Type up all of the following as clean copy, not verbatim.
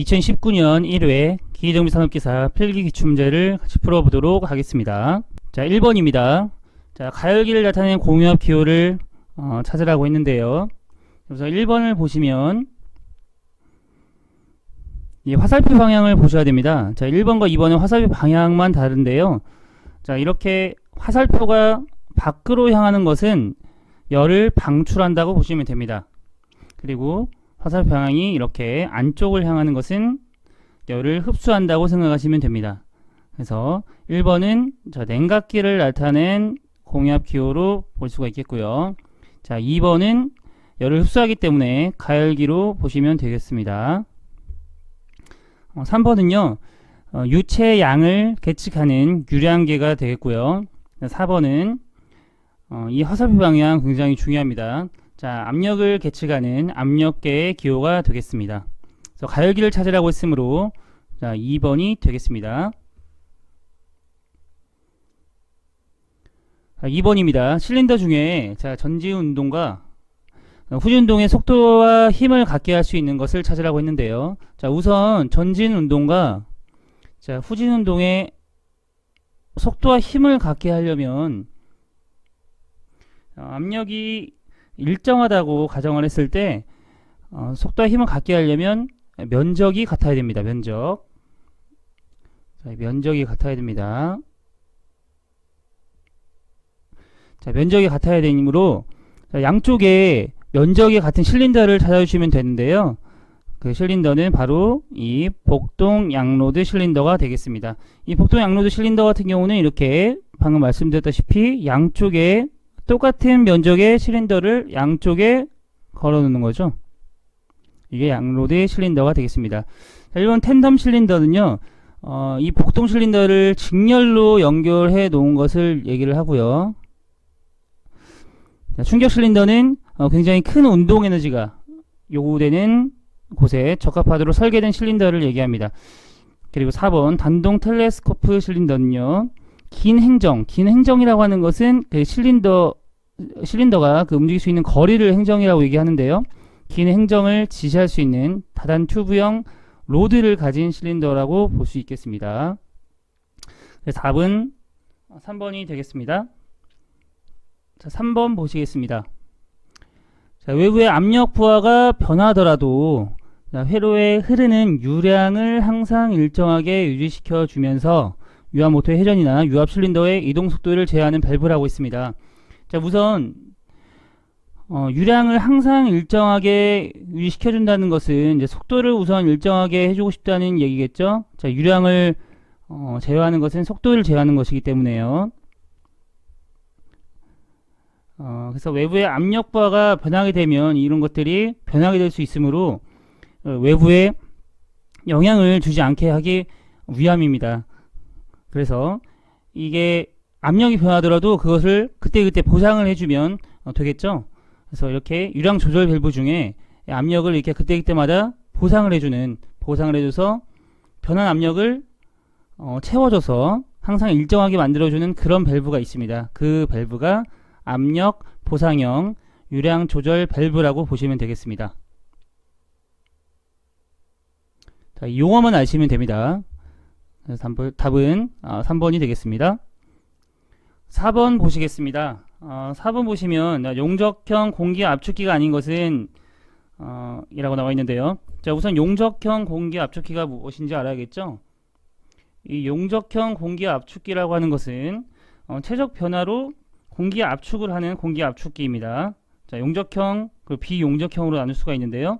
2019년 1회 기계정비산업기사 필기기출문제를 같이 풀어보도록 하겠습니다. 자, 1번입니다. 자, 가열기를 나타내는 공유압 기호를 찾으라고 했는데요. 그래서 1번을 보시면 이 화살표 방향을 보셔야 됩니다. 자, 1번과 2번은 화살표 방향만 다른데요. 자, 이렇게 화살표가 밖으로 향하는 것은 열을 방출한다고 보시면 됩니다. 그리고 화살표 방향이 이렇게 안쪽을 향하는 것은 열을 흡수한다고 생각하시면 됩니다. 그래서 1번은 냉각기를 나타낸 공유압 기호로 볼 수가 있겠고요. 자, 2번은 열을 흡수하기 때문에 가열기로 보시면 되겠습니다. 3번은요, 유체 양을 계측하는 유량계가 되겠고요. 4번은 이 화살표 방향 굉장히 중요합니다. 자, 압력을 계측하는 압력계의 기호가 되겠습니다. 그래서 가열기를 찾으라고 했으므로 자, 2번이 되겠습니다. 자, 2번입니다. 실린더 중에 자, 전지 운동과 후진 운동의 속도와 힘을 갖게 할 수 있는 것을 찾으라고 했는데요. 자, 우선 전진 운동과 자, 후진 운동의 속도와 힘을 갖게 하려면 압력이 일정하다고 가정을 했을 때 속도와 힘을 갖게 하려면 면적이 같아야 됩니다. 면적. 자, 면적이 같아야 됩니다. 자, 면적이 같아야 되므로 양쪽에 면적이 같은 실린더를 찾아주시면 되는데요. 그 실린더는 바로 이 복동 양로드 실린더가 되겠습니다. 이 복동 양로드 실린더 같은 경우는 이렇게 방금 말씀드렸다시피 양쪽에 똑같은 면적의 실린더를 양쪽에 걸어 놓는 거죠. 이게 양로드의 실린더가 되겠습니다. 자, 1번 텐덤 실린더는요, 이 복동 실린더를 직렬로 연결해 놓은 것을 얘기를 하고요. 자, 충격 실린더는 굉장히 큰 운동 에너지가 요구되는 곳에 적합하도록 설계된 실린더를 얘기합니다. 그리고 4번 단동 텔레스코프 실린더는요, 긴 행정이라고 하는 것은 그 실린더가 그 움직일 수 있는 거리를 행정이라고 얘기하는데요. 긴 행정을 지시할 수 있는 다단 튜브형 로드를 가진 실린더라고 볼 수 있겠습니다. 그래서 답은 3번이 되겠습니다. 자, 3번 보시겠습니다. 자, 외부의 압력 부하가 변하더라도 자, 회로에 흐르는 유량을 항상 일정하게 유지시켜 주면서 유압 모터의 회전이나 유압 실린더의 이동 속도를 제어하는 밸브라고 있습니다. 자, 우선 유량을 항상 일정하게 유지시켜 준다는 것은 이제 속도를 우선 일정하게 해주고 싶다는 얘기겠죠. 자, 유량을 제어하는 것은 속도를 제어하는 것이기 때문에요. 그래서 외부의 압력 부하가 변하게 되면 이런 것들이 변하게 될 수 있으므로 외부에 영향을 주지 않게 하기 위함입니다. 그래서 이게 압력이 변하더라도 그것을 그때그때 보상을 해주면 되겠죠. 그래서 이렇게 유량 조절 밸브 중에 압력을 이렇게 그때그때마다 보상을 해줘서 변한 압력을 채워줘서 항상 일정하게 만들어주는 그런 밸브가 있습니다. 그 밸브가 압력 보상형 유량 조절 밸브라고 보시면 되겠습니다. 자, 이 용어만 아시면 됩니다. 그래서 답은 3번이 되겠습니다. 4번 보시겠습니다. 4번 보시면 용접형 공기 압축기가 아닌 것은 이라고 나와 있는데요. 자, 우선 용접형 공기 압축기가 무엇인지 알아야겠죠. 이 용접형 공기 압축기라고 하는 것은 최적 변화로 공기 압축을 하는 공기 압축기입니다. 자, 용접형 그리고 비용접형으로 나눌 수가 있는데요.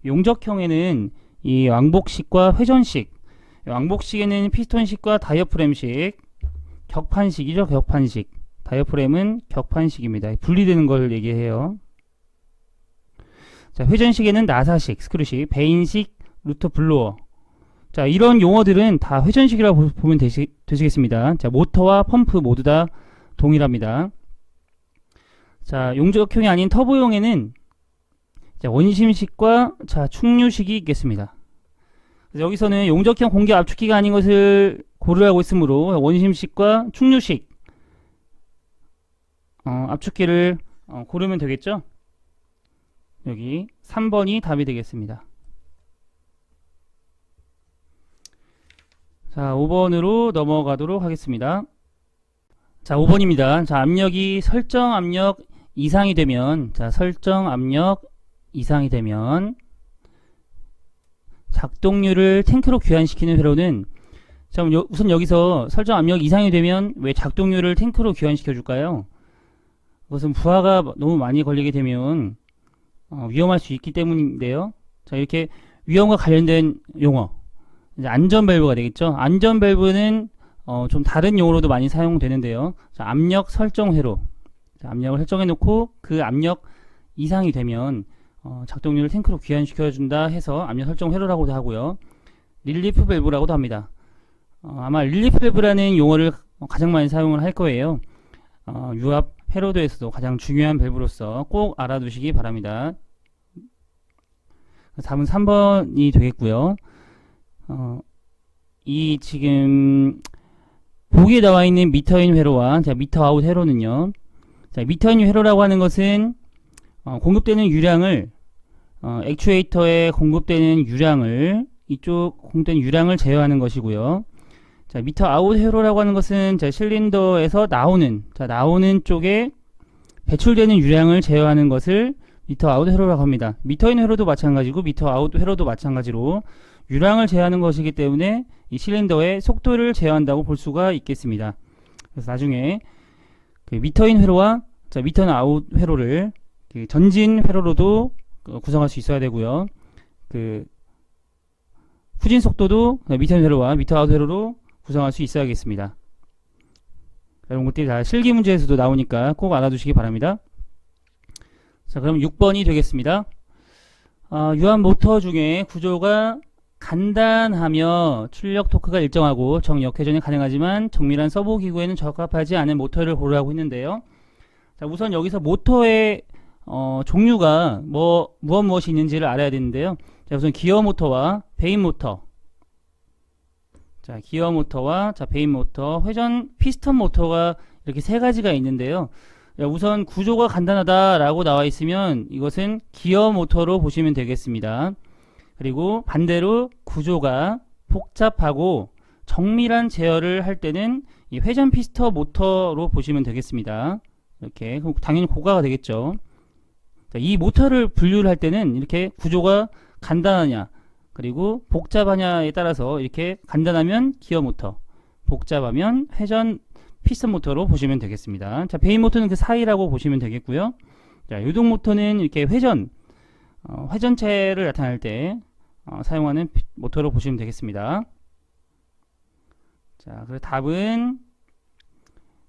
용접형에는 이 왕복식과 회전식, 왕복식에는 피스톤식과 다이어프램식, 격판식이죠. 격판식. 다이어프램은 격판식입니다. 분리되는 걸 얘기해요. 자, 회전식에는 나사식, 스크류식, 베인식, 루터 블로어. 자, 이런 용어들은 다 회전식이라고 보면 되시겠습니다. 자, 모터와 펌프 모두 다 동일합니다. 자, 용접형이 아닌 터보용에는 자, 원심식과 자, 충류식이 있겠습니다. 그래서 여기서는 용접형 공기 압축기가 아닌 것을 고르라고 했으므로 원심식과 충류식 압축기를 고르면 되겠죠. 여기 3번이 답이 되겠습니다. 자, 5번으로 넘어가도록 하겠습니다. 자, 5번입니다. 자, 압력이 설정 압력 이상이 되면, 자, 설정 압력 이상이 되면 작동률을 탱크로 교환시키는 회로는, 자, 우선 여기서 설정 압력 이상이 되면 왜 작동률을 탱크로 교환시켜 줄까요? 그것은 부하가 너무 많이 걸리게 되면 위험할 수 있기 때문인데요. 자, 이렇게 위험과 관련된 용어, 이제 안전 밸브가 되겠죠. 안전 밸브는 좀 다른 용어로도 많이 사용되는데요. 자, 압력 설정 회로. 자, 압력을 설정해 놓고 그 압력 이상이 되면 작동률을 탱크로 귀환시켜 준다 해서 압력 설정 회로라고도 하고요. 릴리프 밸브라고도 합니다. 아마 릴리프 밸브라는 용어를 가장 많이 사용을 할 거예요. 유압 회로도에서도 가장 중요한 밸브로서 꼭 알아두시기 바랍니다. 답은 3번이 되겠고요. 이 지금 보기에 나와 있는 미터인 회로와 자, 미터 아웃 회로는요. 자, 미터인 회로라고 하는 것은 공급되는 유량을 액추에이터에 공급되는 유량을 이쪽 공급되는 유량을 제어하는 것이고요. 자, 미터 아웃 회로라고 하는 것은 자, 실린더에서 나오는 쪽에 배출되는 유량을 제어하는 것을 미터 아웃 회로라고 합니다. 미터인 회로도 마찬가지고 미터 아웃 회로도 마찬가지로 유량을 제어하는 것이기 때문에 이 실린더의 속도를 제어한다고 볼 수가 있겠습니다. 그래서 나중에 그 미터인 회로와 자, 미터 아웃 회로를 그 전진 회로로도 구성할 수 있어야 되고요. 그 후진 속도도 미터인 회로와 미터 아웃 회로로 구성할 수 있어야겠습니다. 이런 것들이 다 실기 문제에서도 나오니까 꼭 알아두시기 바랍니다. 자, 그럼 6번이 되겠습니다. 유압 모터 중에 구조가 간단하며 출력 토크가 일정하고 정역회전이 가능하지만 정밀한 서버 기구에는 적합하지 않은 모터를 고르라고 했는데요. 자, 우선 여기서 모터의 종류가 무엇이 있는지를 알아야 되는데요. 자, 우선 기어 모터와 베인 모터, 자, 기어 모터와 자, 베인 모터, 회전 피스턴 모터가 이렇게 세 가지가 있는데요. 자, 우선 구조가 간단하다라고 나와 있으면 이것은 기어 모터로 보시면 되겠습니다. 그리고 반대로 구조가 복잡하고 정밀한 제어를 할 때는 이 회전 피스턴 모터로 보시면 되겠습니다. 이렇게 그럼 당연히 고가가 되겠죠. 자, 이 모터를 분류를 할 때는 이렇게 구조가 간단하냐 그리고 복잡하냐에 따라서 이렇게 간단하면 기어 모터, 복잡하면 회전 피스턴 모터로 보시면 되겠습니다. 자, 베인 모터는 그 사이라고 보시면 되겠고요. 자, 유동 모터는 이렇게 회전체를 나타낼 때 사용하는 모터로 보시면 되겠습니다. 자, 그래서 답은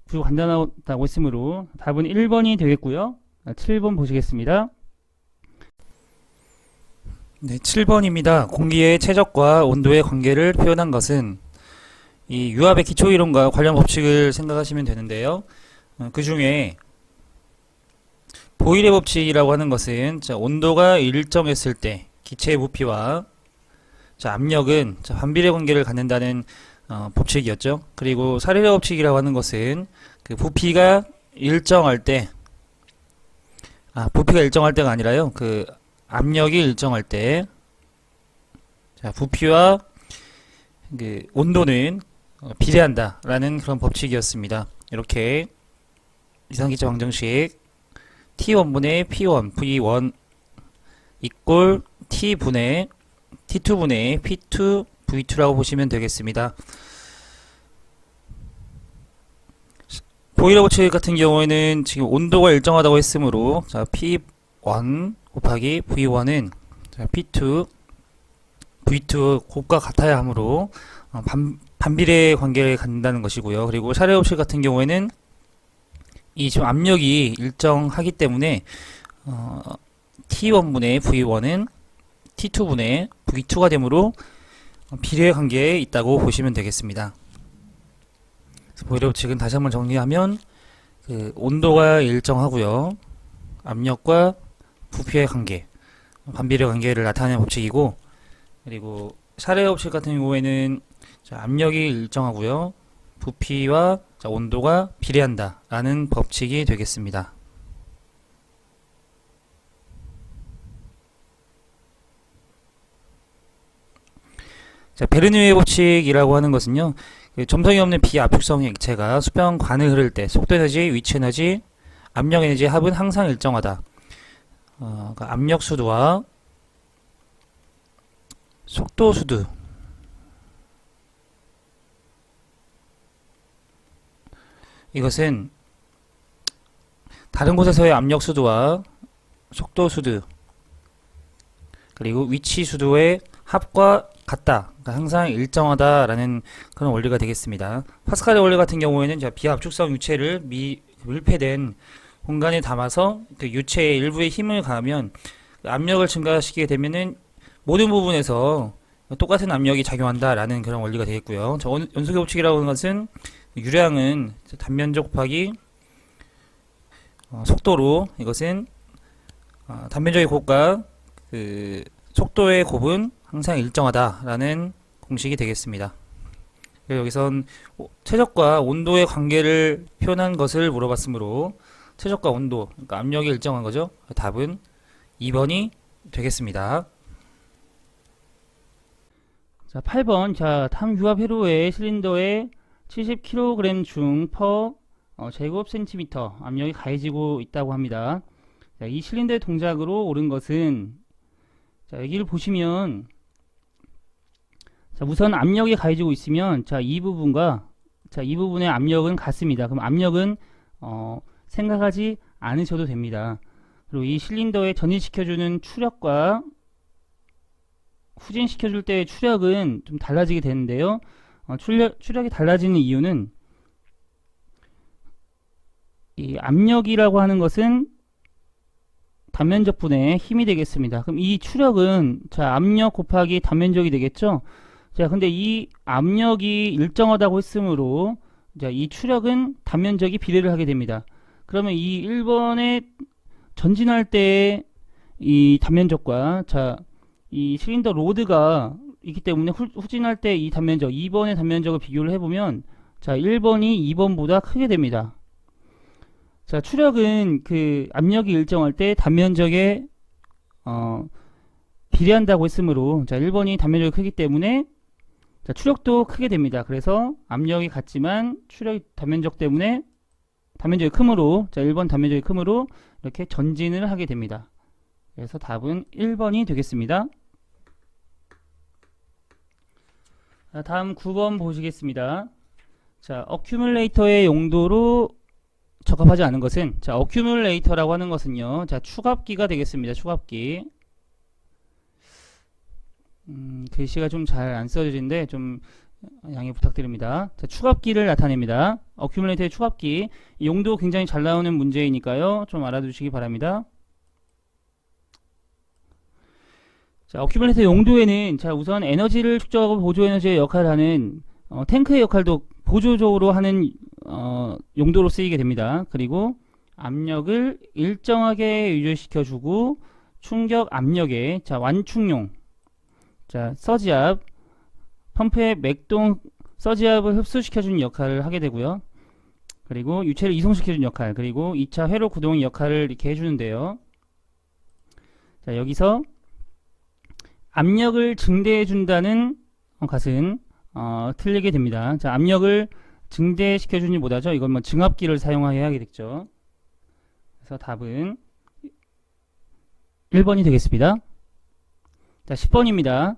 구조 간단하다고 했으므로 답은 1번이 되겠고요. 7번 보시겠습니다. 네, 7번입니다. 공기의 최적과 온도의 관계를 표현한 것은 이 유압의 기초이론과 관련 법칙을 생각하시면 되는데요. 그 중에 보일의 법칙이라고 하는 것은 자, 온도가 일정했을 때 기체의 부피와 자, 압력은 자, 반비례 관계를 갖는다는 법칙이었죠. 그리고 사례의 법칙이라고 하는 것은 그 부피가 일정할 때 부피가 일정할 때가 아니라요. 그 압력이 일정할 때 자, 부피와 그 온도는 비례한다라는 그런 법칙이었습니다. 이렇게 이상기체 방정식 T1분의 P1 V1 이꼴 T분의 T2분의 P2 V2라고 보시면 되겠습니다. 보일러 법칙 같은 경우에는 지금 온도가 일정하다고 했으므로 자, P1 곱하기 V1은 자, P2 V2 곱과 같아야 하므로 반비례 관계를 갖는다는 것이고요. 그리고 사례 법칙 같은 경우에는 이 지금 압력이 일정하기 때문에 T1분의 V1은 T2분의 V2가 되므로 비례 관계에 있다고 보시면 되겠습니다. 보일러 법칙은 다시 한번 정리하면 그 온도가 일정하고요. 압력과 부피의 관계, 반비례 관계를 나타내는 법칙이고, 그리고 사례 법칙 같은 경우에는 자, 압력이 일정하고요. 부피와 자, 온도가 비례한다 라는 법칙이 되겠습니다. 자, 베르누이의 법칙이라고 하는 것은요, 그 점성이 없는 비압축성 액체가 수평관을 흐를 때 속도 에너지, 위치 에너지, 압력 에너지의 합은 항상 일정하다. 그러니까 압력 수두와 속도 수두, 이것은 다른 곳에서의 압력 수두와 속도 수두 그리고 위치 수두의 합과 같다. 그러니까 항상 일정하다라는 그런 원리가 되겠습니다. 파스칼의 원리 같은 경우에는 비압축성 유체를 밀폐된 공간에 담아서 그 유체의 일부에 힘을 가하면 그 압력을 증가시키게 되면은 모든 부분에서 똑같은 압력이 작용한다라는 그런 원리가 되겠고요. 연속의 법칙이라고 하는 것은 유량은 단면적 곱하기 속도로, 이것은 단면적의 곱과 그 속도의 곱은 항상 일정하다라는 공식이 되겠습니다. 그래서 여기선 최적과 온도의 관계를 표현한 것을 물어봤으므로 최적과 온도, 그러니까 압력이 일정한 거죠. 답은 2번이 되겠습니다. 자, 8번. 자, 탐유압 회로의 실린더에 70kg 중 퍼 제곱 센티미터 압력이 가해지고 있다고 합니다. 자, 이 실린더의 동작으로 옳은 것은, 자, 여기를 보시면, 자, 우선 압력이 가해지고 있으면, 자, 이 부분과, 자, 이 부분의 압력은 같습니다. 그럼 압력은, 생각하지 않으셔도 됩니다. 그리고 이 실린더에 전진시켜주는 추력과 후진시켜줄 때의 추력은 좀 달라지게 되는데요. 추력이 달라지는 이유는, 이 압력이라고 하는 것은 단면적분의 힘이 되겠습니다. 그럼 이 추력은, 자, 압력 곱하기 단면적이 되겠죠. 자, 근데 이 압력이 일정하다고 했으므로, 자, 이 추력은 단면적이 비례를 하게 됩니다. 그러면 이 1번에 전진할 때의 이 단면적과, 자, 이 실린더 로드가 있기 때문에 후진할 때 이 단면적, 2번의 단면적을 비교를 해보면, 자, 1번이 2번보다 크게 됩니다. 자, 추력은 그 압력이 일정할 때 단면적에 비례한다고 했으므로, 자, 1번이 단면적이 크기 때문에, 자, 추력도 크게 됩니다. 그래서 압력이 같지만 추력이 단면적 때문에 단면적이 크므로, 자, 1번 단면적이 크므로 이렇게 전진을 하게 됩니다. 그래서 답은 1번이 되겠습니다. 자, 다음 9번 보시겠습니다. 자, 어큐뮬레이터의 용도로 적합하지 않은 것은, 자, 어큐뮬레이터라고 하는 것은요, 자, 추갑기가 되겠습니다. 추갑기. 글씨가 좀 잘 안 써지는데 좀 양해 부탁드립니다. 자, 추갑기를 나타냅니다. 어큐뮬레이터의 추갑기. 용도 굉장히 잘 나오는 문제이니까요, 좀 알아두시기 바랍니다. 자, 어큐뮬레이터 용도에는, 자, 우선 에너지를 축적하고 보조 에너지의 역할을 하는 탱크의 역할도 보조적으로 하는 용도로 쓰이게 됩니다. 그리고 압력을 일정하게 유지시켜주고 충격 압력에, 자, 완충용, 자, 서지압, 펌프의 맥동 서지압을 흡수시켜주는 역할을 하게 되고요. 그리고 유체를 이송시켜주는 역할, 그리고 2차 회로 구동 역할을 이렇게 해주는데요. 자, 여기서 압력을 증대해준다는 것은 틀리게 됩니다. 자, 압력을 증대시켜주니 뭐다죠? 이건 뭐 증압기를 사용해야 하겠죠. 그래서 답은 1번이 되겠습니다. 자, 10번입니다.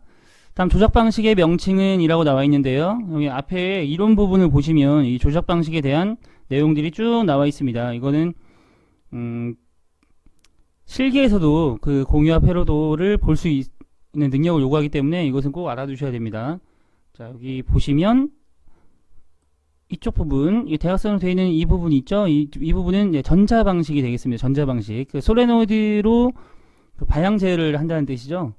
다음 조작 방식의 명칭은 이라고 나와 있는데요. 여기 앞에 이론 부분을 보시면 이 조작 방식에 대한 내용들이 쭉 나와 있습니다. 이거는 실기에서도 그 공유압 회로도를 볼 수 있는 능력을 요구하기 때문에 이것은 꼭 알아두셔야 됩니다. 자, 여기 보시면 이쪽 부분, 이 대각선으로 되어 있는 이 부분이 있죠. 이 부분은 전자 방식이 되겠습니다. 전자 방식. 그 솔레노이드로 그 방향 제어를 한다는 뜻이죠.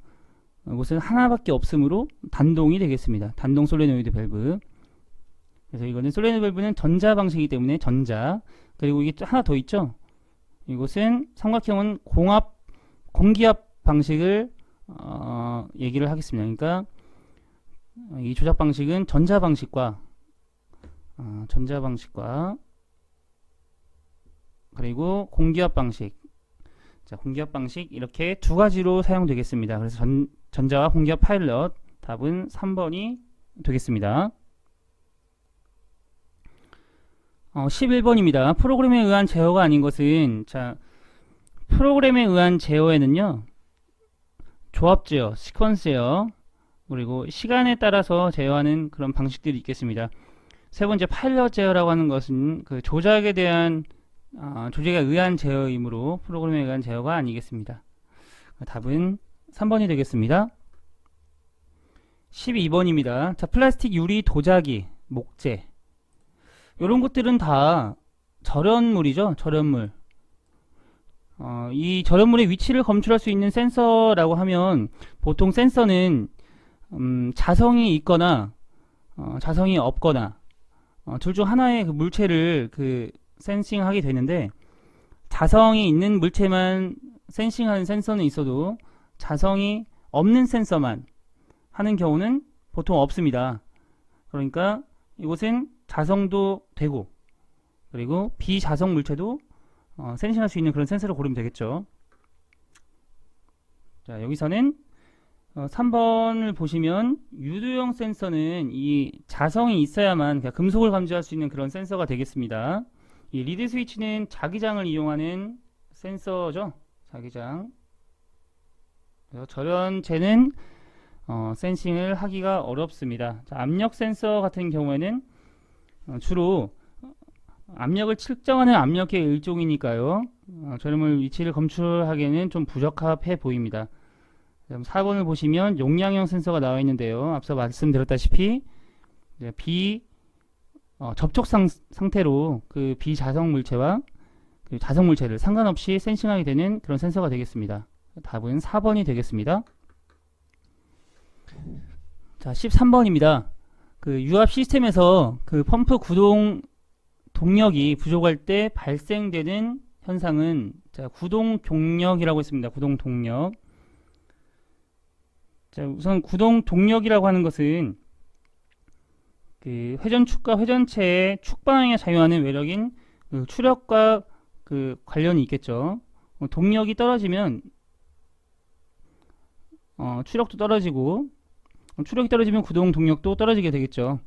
이것은 하나밖에 없으므로 단동이 되겠습니다. 단동 솔레노이드 밸브. 그래서 이거는 솔레노이드 밸브는 전자 방식이기 때문에 전자. 그리고 이게 또 하나 더 있죠. 이것은 삼각형은 공기압 방식을 얘기를 하겠습니다. 그러니까 이 조작 방식은 전자 방식과 그리고 공기압 방식. 자, 공기압 방식 이렇게 두 가지로 사용되겠습니다. 그래서 전자와 공기압 파일럿 답은 3번이 되겠습니다. 11번입니다. 프로그램에 의한 제어가 아닌 것은, 자, 프로그램에 의한 제어에는요, 조합 제어, 시퀀스 제어, 그리고 시간에 따라서 제어하는 그런 방식들이 있겠습니다. 세 번째, 파일럿 제어라고 하는 것은 그 조작에 대한, 조작에 의한 제어이므로 프로그램에 의한 제어가 아니겠습니다. 답은 3번이 되겠습니다. 12번입니다. 자, 플라스틱 유리 도자기, 목재. 이런 것들은 다 절연물이죠. 절연물. 이 절연물의 위치를 검출할 수 있는 센서라고 하면 보통 센서는 자성이 있거나 자성이 없거나 둘 중 하나의 그 물체를 그 센싱하게 되는데, 자성이 있는 물체만 센싱하는 센서는 있어도 자성이 없는 센서만 하는 경우는 보통 없습니다. 그러니까 이곳은 자성도 되고 그리고 비자성 물체도 센싱할 수 있는 그런 센서를 고르면 되겠죠. 자, 여기서는 3번을 보시면 유도형 센서는 이 자성이 있어야만, 그러니까 금속을 감지할 수 있는 그런 센서가 되겠습니다. 이 리드 스위치는 자기장을 이용하는 센서죠. 자기장. 그래서 절연체는 센싱을 하기가 어렵습니다. 자, 압력 센서 같은 경우에는 주로 압력을 측정하는 압력의 일종이니까요. 절연물 위치를 검출하기에는 좀 부적합해 보입니다. 4번을 보시면 용량형 센서가 나와 있는데요. 앞서 말씀드렸다시피 접촉 상태로 그 비자성 물체와 그 자성 물체를 상관없이 센싱하게 되는 그런 센서가 되겠습니다. 답은 4번이 되겠습니다. 자, 13번입니다. 그 유압 시스템에서 그 펌프 구동 동력이 부족할 때 발생되는 현상은, 자, 구동 동력이라고 했습니다. 구동 동력. 자, 우선 구동 동력이라고 하는 것은 그 회전축과 회전체의 축 방향에 작용하는 외력인 그 추력과 그 관련이 있겠죠. 동력이 떨어지면 추력도 떨어지고, 추력이 떨어지면 구동 동력도 떨어지게 되겠죠.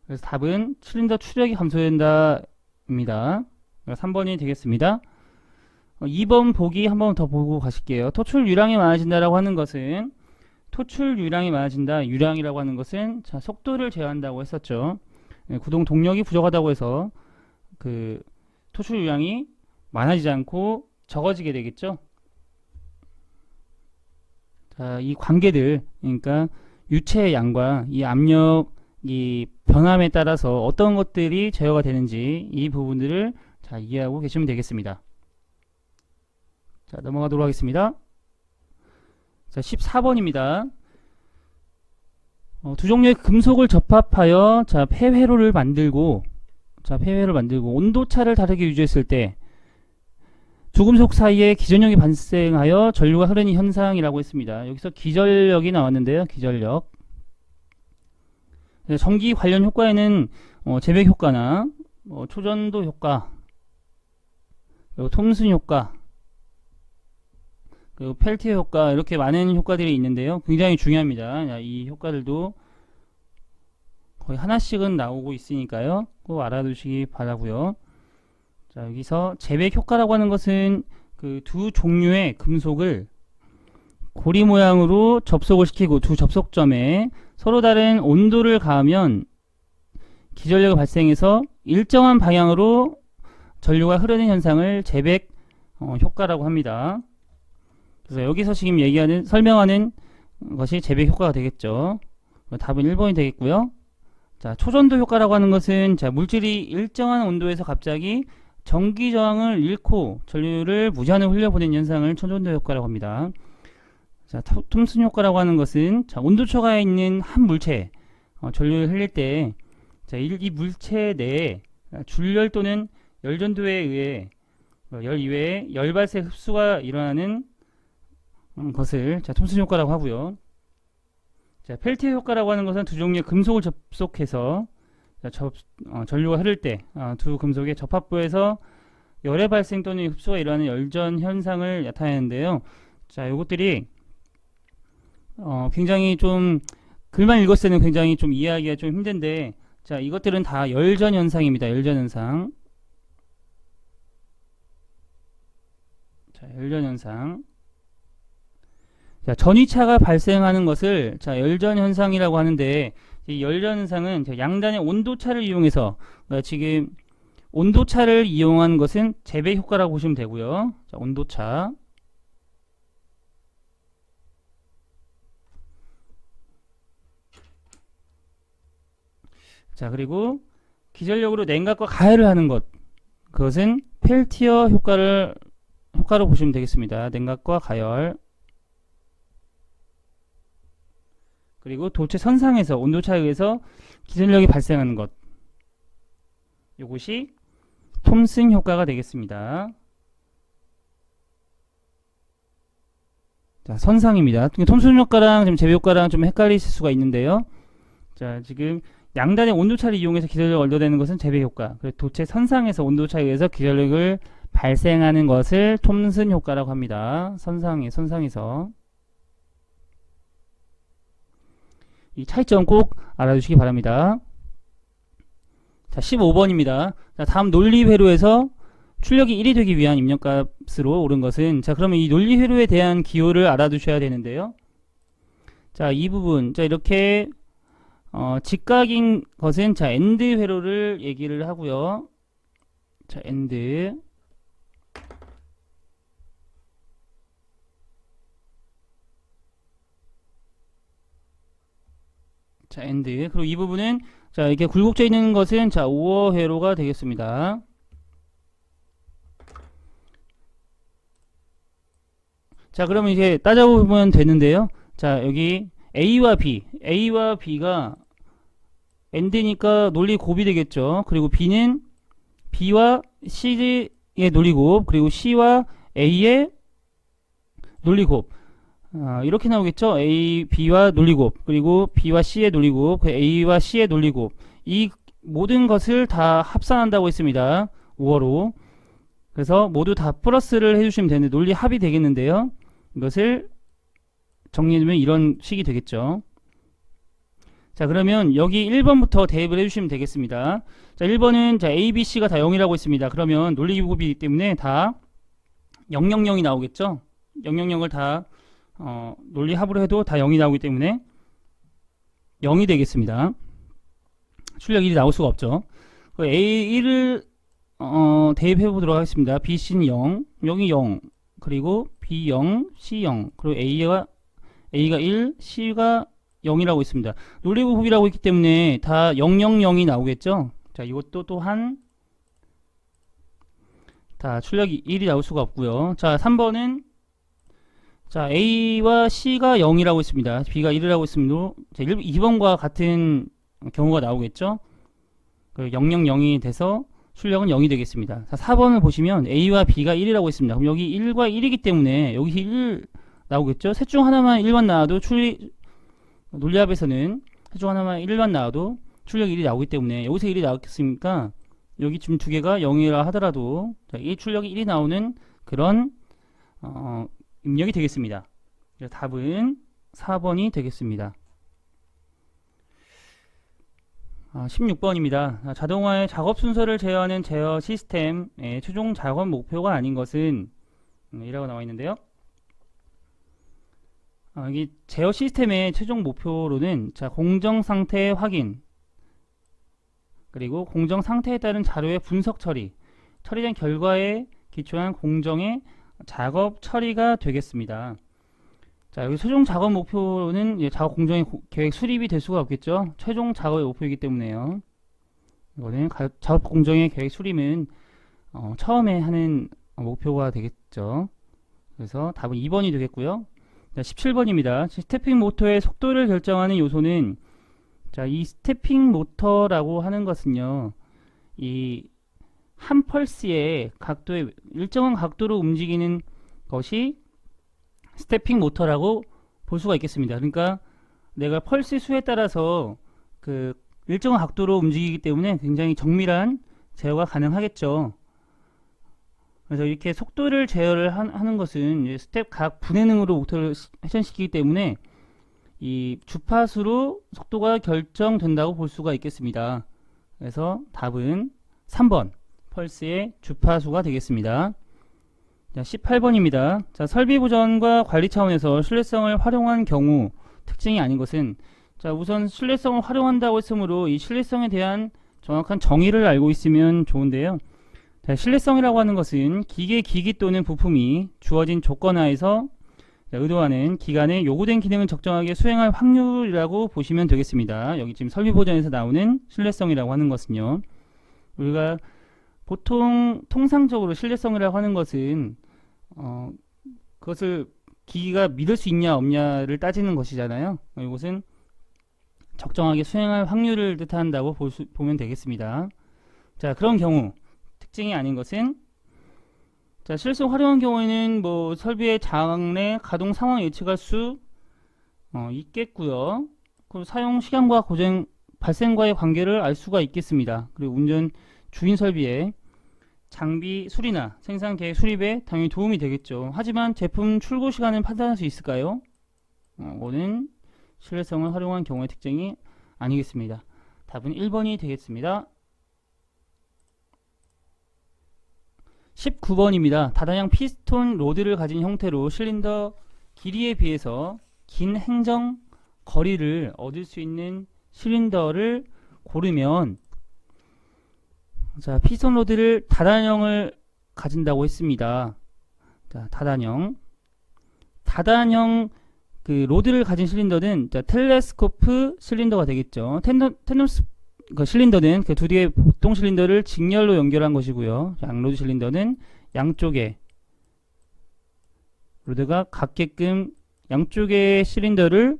그래서 답은 실린더 추력이 감소된다 입니다. 3번이 되겠습니다. 2번 보기 한번 더 보고 가실게요. 토출 유량이 많아진다라고 하는 것은, 토출 유량이 많아진다, 유량이라고 하는 것은, 자, 속도를 제어한다고 했었죠. 구동 동력이 부족하다고 해서 그 토출 유량이 많아지지 않고 적어지게 되겠죠. 자, 이 관계들, 그러니까 유체의 양과 이 압력, 이 변함에 따라서 어떤 것들이 제어가 되는지 이 부분들을 자, 이해하고 계시면 되겠습니다. 자, 넘어가도록 하겠습니다. 자, 14번입니다. 두 종류의 금속을 접합하여 자, 폐회로를 만들고 온도차를 다르게 유지했을 때 두 금속 사이에 기전력이 발생하여 전류가 흐르는 현상이라고 했습니다. 여기서 기전력이 나왔는데요. 기전력. 전기 관련 효과에는 제백 효과나 초전도 효과, 그리고 톰슨 효과, 그리고 펠티어 효과, 이렇게 많은 효과들이 있는데요. 굉장히 중요합니다. 이 효과들도 거의 하나씩은 나오고 있으니까요. 꼭 알아두시기 바라고요. 자, 여기서 제백 효과라고 하는 것은 그 두 종류의 금속을 고리 모양으로 접속을 시키고 두 접속점에 서로 다른 온도를 가하면 기전력이 발생해서 일정한 방향으로 전류가 흐르는 현상을 제백 효과라고 합니다. 그래서 여기서 지금 설명하는 것이 제백 효과가 되겠죠. 답은 1번이 되겠고요. 자, 초전도 효과라고 하는 것은, 자, 물질이 일정한 온도에서 갑자기 전기 저항을 잃고 전류를 무제한으로 흘려보내는 현상을 초전도 효과라고 합니다. 자, 톰슨 효과라고 하는 것은, 자, 온도초가에 있는 한 물체 전류를 흘릴 때, 자, 이 물체 내에 줄열 또는 열전도에 의해 열 이외에 열 발생 흡수가 일어나는 것을, 자, 톰슨 효과라고 하고요. 자, 펠티어 효과라고 하는 것은 두 종류의 금속을 접속해서, 자, 전류가 흐를 때 두 금속의 접합부에서 열의 발생 또는 흡수가 일어나는 열전 현상을 나타내는데요. 자, 이것들이 굉장히 좀 글만 읽었을 때는 굉장히 좀 이해하기가 좀 힘든데, 자, 이것들은 다 열전 현상입니다. 열전 현상. 자, 열전 현상. 자, 전위차가 발생하는 것을 자, 열전 현상이라고 하는데, 이 열전 현상은 양단의 온도차를 이용해서, 그러니까 지금 온도차를 이용한 것은 재배 효과라고 보시면 되고요. 자, 온도차. 자, 그리고 기전력으로 냉각과 가열을 하는 것, 그것은 펠티어 효과로 보시면 되겠습니다. 냉각과 가열. 그리고 도체 선상에서 온도차에 의해서 기전력이 발생하는 것, 이것이 톰슨 효과가 되겠습니다. 자, 선상입니다. 톰슨 효과랑 지금 재배 효과랑 좀 헷갈리실 수가 있는데요. 자, 지금 양단의 온도차를 이용해서 기전력을 얻어내는 것은 재배 효과, 그리고 도체 선상에서 온도차에 의해서 기전력을 발생하는 것을 톰슨 효과라고 합니다. 선상에서. 이 차이점 꼭 알아두시기 바랍니다. 자, 15번입니다. 자, 다음 논리 회로에서 출력이 1이 되기 위한 입력값으로 옳은 것은, 자, 그러면 이 논리 회로에 대한 기호를 알아두셔야 되는데요. 자, 이 부분, 자, 이렇게 직각인 것은, 자, 엔드 회로를 얘기를 하고요. 자, 엔드. 자, 엔드. 그리고 이 부분은, 자, 이렇게 굴곡져 있는 것은, 자, 오어 회로가 되겠습니다. 자, 그러면 이제 따져보면 되는데요. 자, 여기 A와 B가 엔드니까 논리 곱이 되겠죠. 그리고 B는 B와 C의 논리 곱, 그리고 C와 A의 논리 곱. 이렇게 나오겠죠. A, B와 논리 곱, 그리고 B와 C의 논리 곱, A와 C의 논리 곱. 이 모든 것을 다 합산한다고 했습니다. 5어로. 그래서 모두 다 플러스를 해주시면 되는데 논리 합이 되겠는데요. 이것을 정리해두면 이런 식이 되겠죠. 자, 그러면 여기 1번부터 대입을 해주시면 되겠습니다. 자, 1번은 자, A, B, C가 다 0이라고 했습니다. 그러면 논리곱이기 때문에 다 000이 나오겠죠. 000을 다 논리합으로 해도 다 0이 나오기 때문에 0이 되겠습니다. 출력 1이 나올 수가 없죠. A1을 대입해 보도록 하겠습니다. B, C는 0, 여기 0, 그리고 B 0, C 0, 그리고 A가 1, C가 0이라고 있습니다. 논리곱이라고 있기 때문에 다 000이 나오겠죠. 자, 이것도 또한 다 출력이 1이 나올 수가 없고요. 자, 3번은 자, A와 C가 0이라고 있습니다. B가 1이라고 있습니다. 자, 2번과 같은 경우가 나오겠죠. 000이 돼서 출력은 0이 되겠습니다. 자, 4번을 보시면 A와 B가 1이라고 있습니다. 그럼 여기 1과 1이기 때문에 여기 1 나오겠죠. 셋 중 하나만 1만 나와도 논리합에서는 셋 중 하나만 1만 나와도 출력 1이 나오기 때문에 여기서 1이 나왔겠습니까? 여기 지금 두 개가 0이라 하더라도 자, 이 출력이 1이 나오는 그런 입력이 되겠습니다. 그래서 답은 4번이 되겠습니다. 16번입니다. 자동화의 작업 순서를 제어하는 제어 시스템의 최종 작업 목표가 아닌 것은 이라고 나와 있는데요. 여기 제어 시스템의 최종 목표로는 자, 공정 상태 확인, 그리고 공정 상태에 따른 자료의 분석 처리된 결과에 기초한 공정의 작업 처리가 되겠습니다. 자, 여기 최종 작업 목표는 작업 공정의 계획 수립이 될 수가 없겠죠. 최종 작업의 목표이기 때문에요. 이거는 작업 공정의 계획 수립은 처음에 하는 목표가 되겠죠. 그래서 답은 2번이 되겠고요. 자, 17번입니다. 스태핑 모터의 속도를 결정하는 요소는 자, 이 스태핑 모터라고 하는 것은요, 이 한 펄스의 각도에 일정한 각도로 움직이는 것이 스태핑 모터라고 볼 수가 있겠습니다. 그러니까 내가 펄스 수에 따라서 그 일정한 각도로 움직이기 때문에 굉장히 정밀한 제어가 가능하겠죠. 그래서 이렇게 속도를 제어를 하는 것은 스텝 각 분해능으로 목표를 회전시키기 때문에 이 주파수로 속도가 결정된다고 볼 수가 있겠습니다. 그래서 답은 3번 펄스의 주파수가 되겠습니다. 자, 18번입니다. 자, 설비 보전과 관리 차원에서 신뢰성을 활용한 경우 특징이 아닌 것은, 자, 우선 신뢰성을 활용한다고 했으므로 이 신뢰성에 대한 정확한 정의를 알고 있으면 좋은데요. 자, 신뢰성이라고 하는 것은 기기 또는 부품이 주어진 조건 하에서 의도하는 기간에 요구된 기능을 적정하게 수행할 확률이라고 보시면 되겠습니다. 여기 지금 설비 보전에서 나오는 신뢰성이라고 하는 것은요, 우리가 보통 통상적으로 신뢰성이라고 하는 것은 그것을 기기가 믿을 수 있냐 없냐를 따지는 것이잖아요. 이것은 적정하게 수행할 확률을 뜻한다고 보면 되겠습니다. 자, 그런 경우 특징이 아닌 것은, 자, 신뢰성 활용한 경우에는 뭐 설비의 장래 가동 상황을 예측할 수 있겠고요. 그리고 사용 시간과 고장 발생과의 관계를 알 수가 있겠습니다. 그리고 운전 주인 설비의 장비 수리나 생산 계획 수립에 당연히 도움이 되겠죠. 하지만 제품 출고 시간을 판단할 수 있을까요? 이거는 신뢰성을 활용한 경우의 특징이 아니겠습니다. 답은 1번이 되겠습니다. 19번입니다. 다단형 피스톤 로드를 가진 형태로 실린더 길이에 비해서 긴 행정 거리를 얻을 수 있는 실린더를 고르면, 자, 피스톤 로드를 다단형을 가진다고 했습니다. 자, 다단형 그 로드를 가진 실린더는, 자, 텔레스코프 실린더가 되겠죠. 그 실린더는 그 두 개의 보통 실린더를 직렬로 연결한 것이고요. 양로드 실린더는 양쪽에 로드가 같게끔 양쪽의 실린더를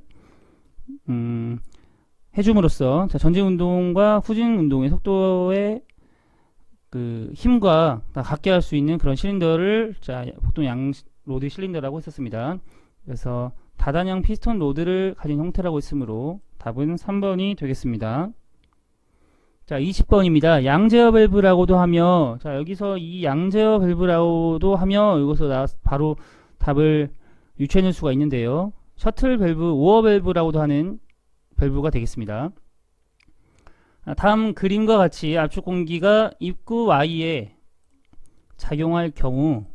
해줌으로써, 자, 전진 운동과 후진 운동의 속도의 그 힘과 다 같게 할 수 있는 그런 실린더를, 자, 보통 양로드 실린더라고 했었습니다. 그래서 다단형 피스톤 로드를 가진 형태라고 했으므로 답은 3번이 되겠습니다. 자, 20번입니다. 양제어 밸브라고도 하며, 자, 여기서 이 양제어 밸브라고도 하며 이것을 바로 답을 유추해낼 수가 있는데요. 셔틀 밸브, 오어 밸브라고도 하는 밸브가 되겠습니다. 다음 그림과 같이 압축 공기가 입구 Y에 작용할 경우,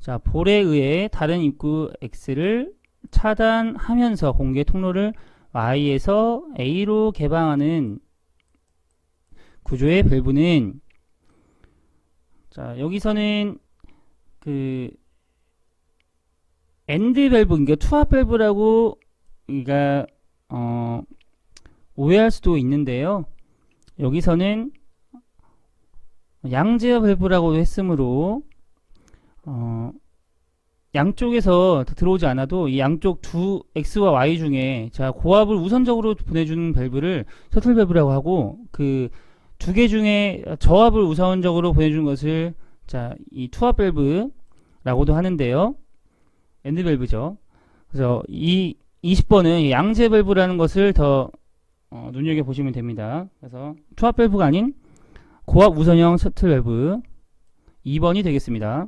자, 볼에 의해 다른 입구 X를 차단하면서 공기의 통로를 Y에서 A로 개방하는 구조의 밸브는, 자, 여기서는 그 엔드 밸브, 그러니까 투합 밸브라고 우리가 오해할 수도 있는데요. 여기서는 양제어 밸브라고 했으므로 양쪽에서 들어오지 않아도 이 양쪽 두 X와 Y 중에, 자, 고압을 우선적으로 보내주는 밸브를 셔틀 밸브라고 하고, 그 두 개 중에 저압을 우선적으로 보내주는 것을, 자, 이 투합 밸브라고도 하는데요. 엔드 밸브죠. 그래서 이 20번은 양제 밸브라는 것을 더 눈여겨 보시면 됩니다. 그래서 투합 밸브가 아닌 고압 우선형 셔틀 밸브 2번이 되겠습니다.